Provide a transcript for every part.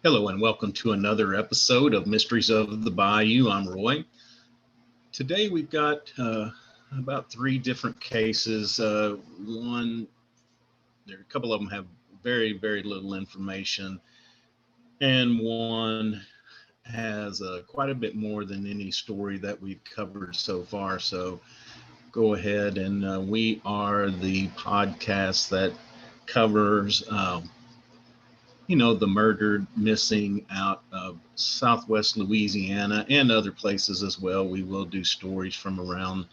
Hello and welcome to another episode of Mysteries of the Bayou. I'm Roy. Today we've got about three different cases. A couple of them have very, very little information, and one has quite a bit more than any story that we've covered so far. So go ahead, and we are the podcast that covers the murdered, missing out of Southwest Louisiana and other places as well. We will do stories from around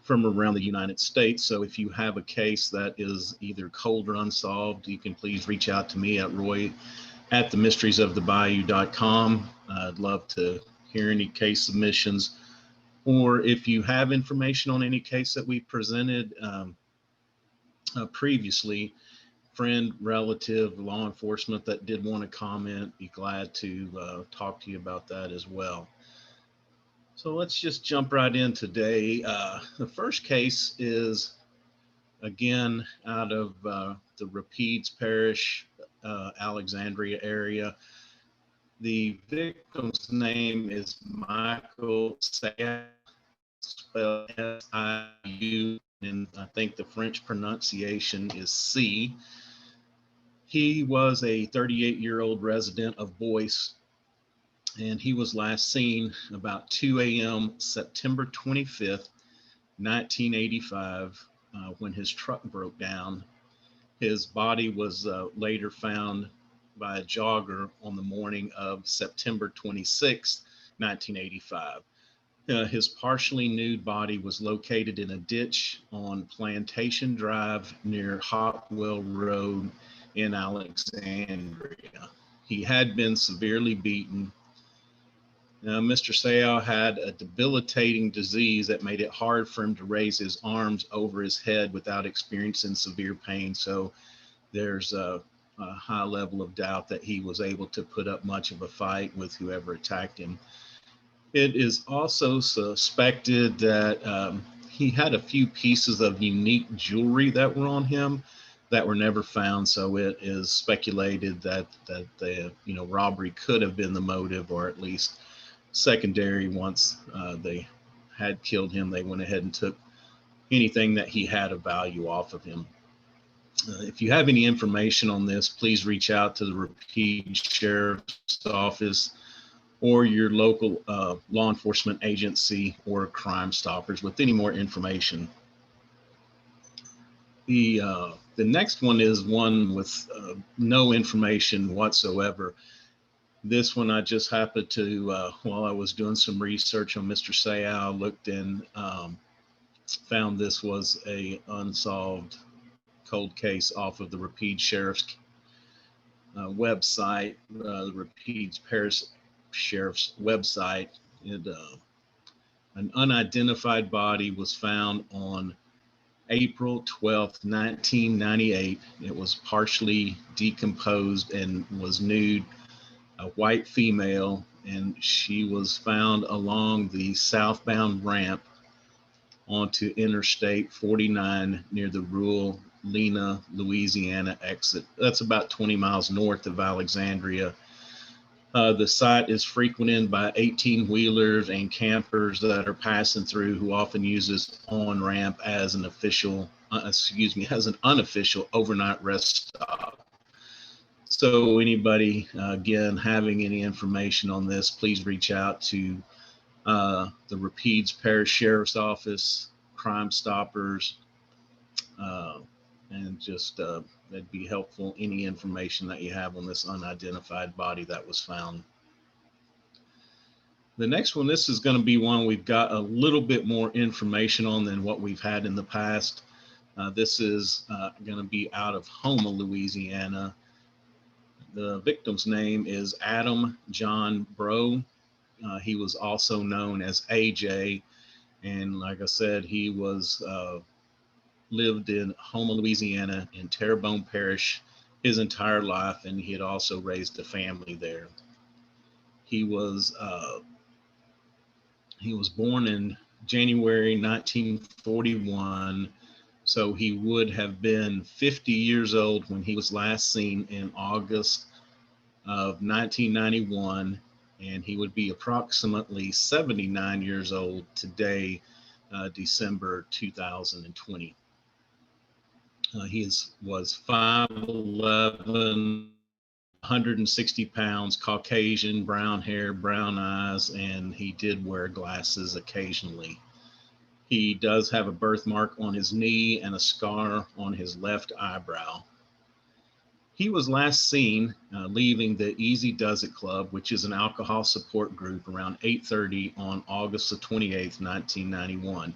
the United States. So if you have a case that is either cold or unsolved, you can please reach out to me at roy@themysteriesofthebayou.com. I'd love to hear any case submissions, or if you have information on any case that we presented previously, friend, relative, law enforcement that did want to comment, be glad to talk to you about that as well. So let's just jump right in today. The first case is, again, out of the Rapides Parish, Alexandria area. The victim's name is Michael Siau, spelled S-I-U, and I think the French pronunciation is C. He was a 38-year-old resident of Boyce, and he was last seen about 2 a.m. September 25th, 1985, when his truck broke down. His body was later found by a jogger on the morning of September 26th, 1985. His partially nude body was located in a ditch on Plantation Drive near Hopwell Road in Alexandria. He had been severely beaten. Mr. Siau had a debilitating disease that made it hard for him to raise his arms over his head without experiencing severe pain. So there's a high level of doubt that he was able to put up much of a fight with whoever attacked him. It is also suspected that he had a few pieces of unique jewelry that were on him that were never found. So it is speculated that the robbery could have been the motive, or at least secondary. Once they had killed him, they went ahead and took anything that he had of value off of him. If you have any information on this, please reach out to the Rapides Sheriff's Office or your local law enforcement agency or Crime Stoppers with any more information. The next one is one with no information whatsoever. This one I just happened to, while I was doing some research on Mr. Siau, looked and found this was a unsolved cold case off of the Rapides Sheriff's website, the Rapides Parish Sheriff's website. An unidentified body was found on April 12th, 1998. It was partially decomposed and was nude, a white female, and she was found along the southbound ramp onto Interstate 49 near the rural Lena, Louisiana exit. That's about 20 miles north of Alexandria. The site is frequented by 18-wheelers and campers that are passing through, who often use this on-ramp as an unofficial overnight rest stop. So anybody, again, having any information on this, please reach out to the Rapides Parish Sheriff's Office, Crime Stoppers, and just that'd be helpful, any information that you have on this unidentified body that was found. The next one, this is going to be one we've got a little bit more information on than what we've had in the past. This is going to be out of Houma, Louisiana. The victim's name is Adam John Breaux. He was also known as AJ, and like I said, he was lived in Houma, Louisiana, in Terrebonne Parish his entire life, and he had also raised a family there. He was born in January 1941, so he would have been 50 years old when he was last seen in August of 1991, and he would be approximately 79 years old today, December 2020. Was 5'11", 160 pounds, Caucasian, brown hair, brown eyes, and he did wear glasses occasionally. He does have a birthmark on his knee and a scar on his left eyebrow. He was last seen leaving the Easy Does It Club, which is an alcohol support group, around 8:30 on August the 28th, 1991,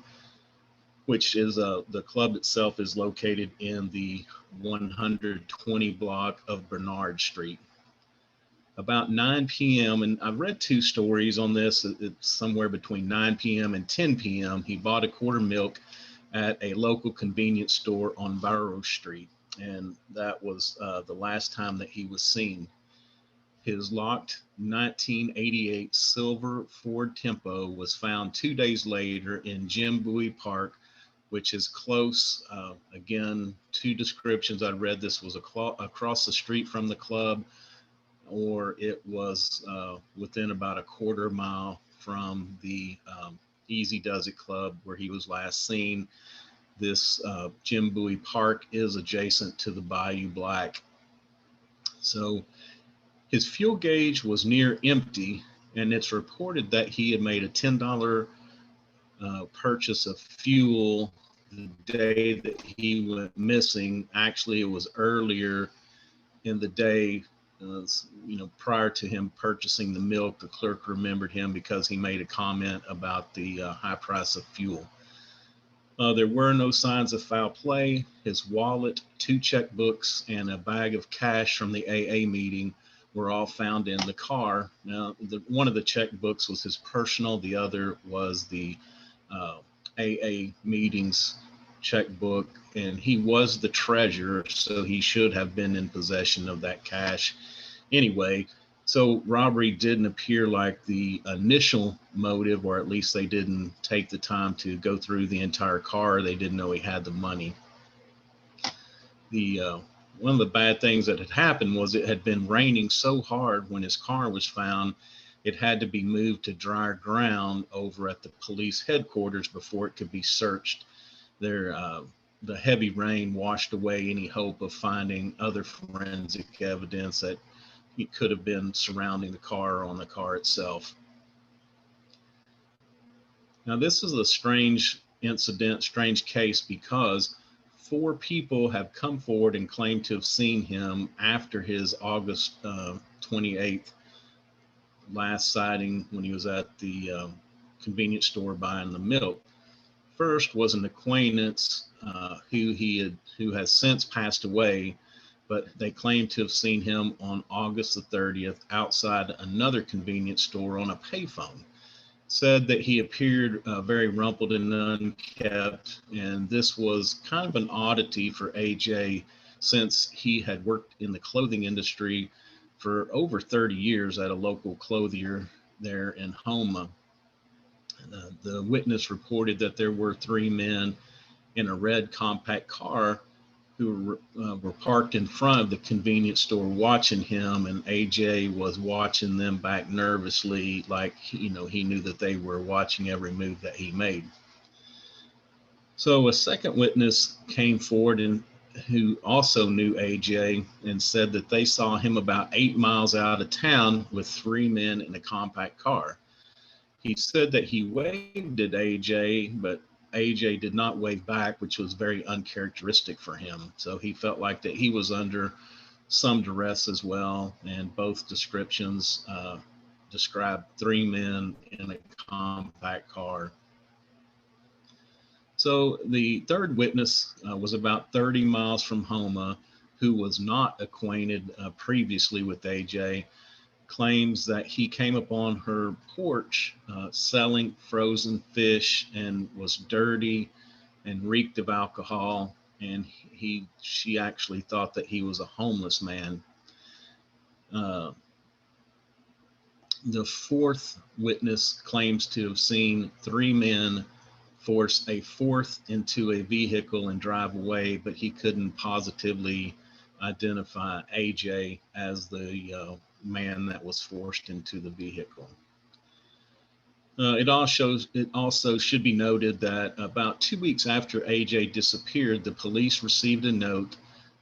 which is the club itself is located in the 120 block of Bernard Street. About 9 p.m., and I've read two stories on this, it's somewhere between 9 p.m. and 10 p.m., he bought a quart of milk at a local convenience store on Barrow Street, and that was the last time that he was seen. His locked 1988 silver Ford Tempo was found 2 days later in Jim Bowie Park, which is close. Again, two descriptions I read. This was across the street from the club, or it was within about a quarter mile from the Easy Does It Club where he was last seen. This Jim Bowie Park is adjacent to the Bayou Black. So his fuel gauge was near empty, and it's reported that he had made a $10 purchase of fuel the day that he went missing. Actually, it was earlier in the day, prior to him purchasing the milk. The clerk remembered him because he made a comment about the high price of fuel. There were no signs of foul play. His wallet, 2 checkbooks, and a bag of cash from the AA meeting were all found in the car. Now, one of the checkbooks was his personal, the other was the AA meetings checkbook, and he was the treasurer, so he should have been in possession of that cash anyway. So robbery didn't appear like the initial motive, or at least they didn't take the time to go through the entire car. They didn't know he had the money. One of the bad things that had happened was it had been raining so hard when his car was found, it had to be moved to drier ground over at the police headquarters before it could be searched. The heavy rain washed away any hope of finding other forensic evidence that it could have been surrounding the car or on the car itself. Now, this is a strange incident, strange case, because 4 people have come forward and claimed to have seen him after his August 28th last sighting when he was at the convenience store buying the milk. First was an acquaintance who has since passed away, but they claim to have seen him on August the 30th outside another convenience store on a payphone. Said that he appeared very rumpled and unkempt, and this was kind of an oddity for AJ, since he had worked in the clothing industry for over 30 years at a local clothier there in Houma. The witness reported that there were 3 men in a red compact car who were parked in front of the convenience store watching him, and AJ was watching them back nervously, like he knew that they were watching every move that he made. So a second witness came forward and who also knew AJ and said that they saw him about 8 miles out of town with 3 men in a compact car. He said that he waved at AJ, but AJ did not wave back, which was very uncharacteristic for him. So he felt like that he was under some duress as well. And both descriptions described 3 men in a compact car. So the third witness was about 30 miles from Houma, who was not acquainted previously with AJ. Claims that he came upon her porch selling frozen fish and was dirty and reeked of alcohol, and she actually thought that he was a homeless man. The fourth witness claims to have seen 3 men force a fourth into a vehicle and drive away, but he couldn't positively identify AJ as the man that was forced into the vehicle. It also should be noted that about 2 weeks after AJ disappeared, the police received a note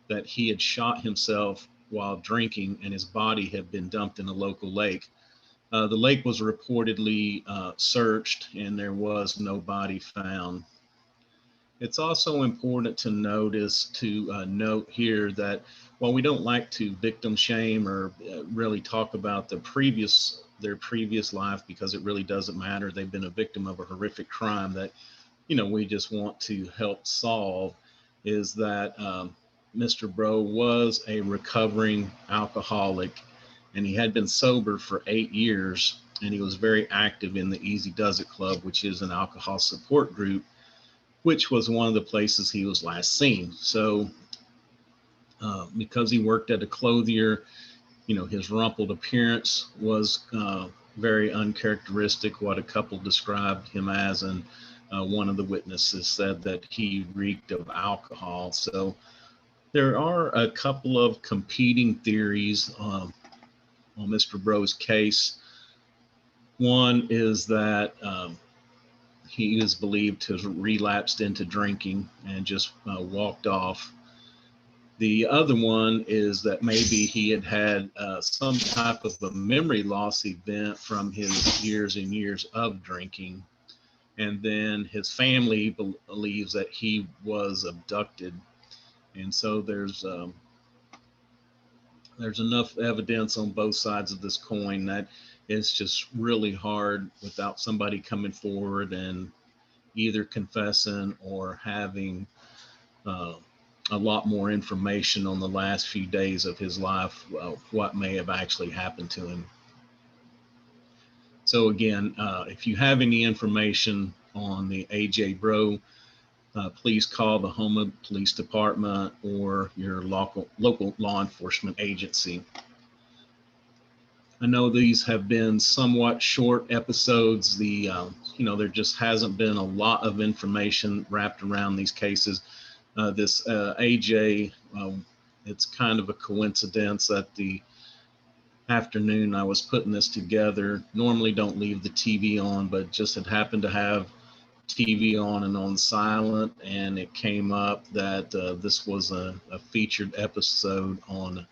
that he had shot himself while drinking and his body had been dumped in a local lake. The lake was reportedly searched and there was no body found. It's also important to note here that while we don't like to victim shame or really talk about their previous life, because it really doesn't matter, they've been a victim of a horrific crime that we just want to help solve, is that Mr. Breaux was a recovering alcoholic, and he had been sober for 8 years, and he was very active in the Easy Does It Club, which is an alcohol support group, which was one of the places he was last seen. So because he worked at a clothier, his rumpled appearance was very uncharacteristic, what a couple described him as, and one of the witnesses said that he reeked of alcohol. So there are a couple of competing theories on Mr. Breaux's case. One is that he is believed to have relapsed into drinking and just walked off. The other one is that maybe he had some type of a memory loss event from his years and years of drinking. And then his family believes that he was abducted. And so there's enough evidence on both sides of this coin that it's just really hard without somebody coming forward and either confessing or having a lot more information on the last few days of his life, what may have actually happened to him. So again, if you have any information on the AJ Breaux, please call the Houma Police Department or your local law enforcement agency. I know these have been somewhat short episodes. There just hasn't been a lot of information wrapped around these cases. This AJ, it's kind of a coincidence that the afternoon I was putting this together, normally don't leave the TV on, but just had happened to have TV on and on silent, and it came up that this was a featured episode on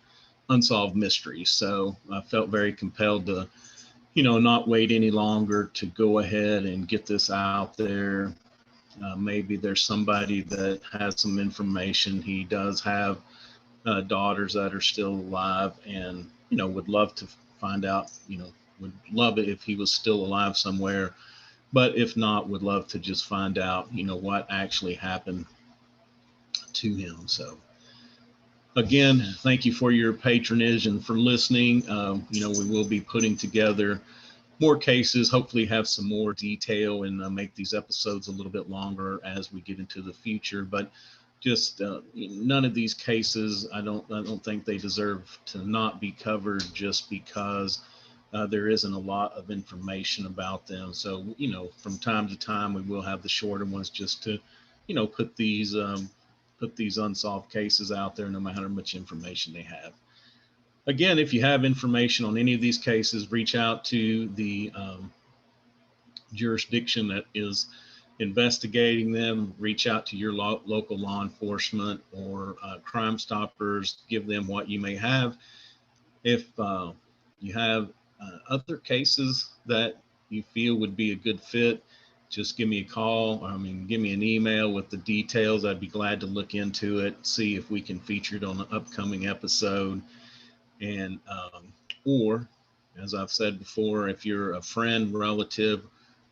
unsolved mysteries. So I felt very compelled to, not wait any longer, to go ahead and get this out there. Maybe there's somebody that has some information. He does have daughters that are still alive, and would love to find out, would love it if he was still alive somewhere, but if not, would love to just find out what actually happened to him. So again, thank you for your patronage and for listening. We will be putting together more cases, hopefully have some more detail, and make these episodes a little bit longer as we get into the future. But just none of these cases, I don't think they deserve to not be covered, just because there isn't a lot of information about them. So from time to time we will have the shorter ones, just to put these unsolved cases out there, no matter how much information they have. Again, if you have information on any of these cases, reach out to the jurisdiction that is investigating them. Reach out to your local law enforcement or Crime Stoppers. Give them what you may have. If you have other cases that you feel would be a good fit, just give me a call. Give me an email with the details. I'd be glad to look into it, see if we can feature it on an upcoming episode. And or, as I've said before, if you're a friend, relative,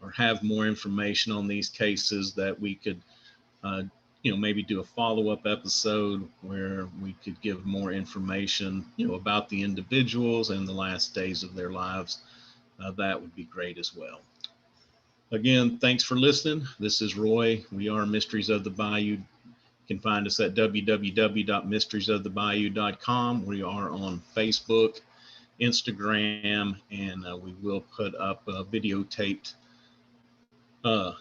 or have more information on these cases, that we could maybe do a follow-up episode where we could give more information about the individuals and the last days of their lives. That would be great as well. Again, thanks for listening. This is Roy. We are Mysteries of the Bayou. You can find us at www.mysteriesofthebayou.com. We are on Facebook, Instagram, and we will put up a videotaped of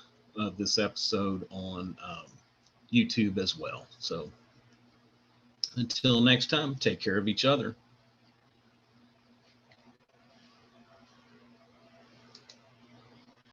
this episode on YouTube as well. So until next time, take care of each other.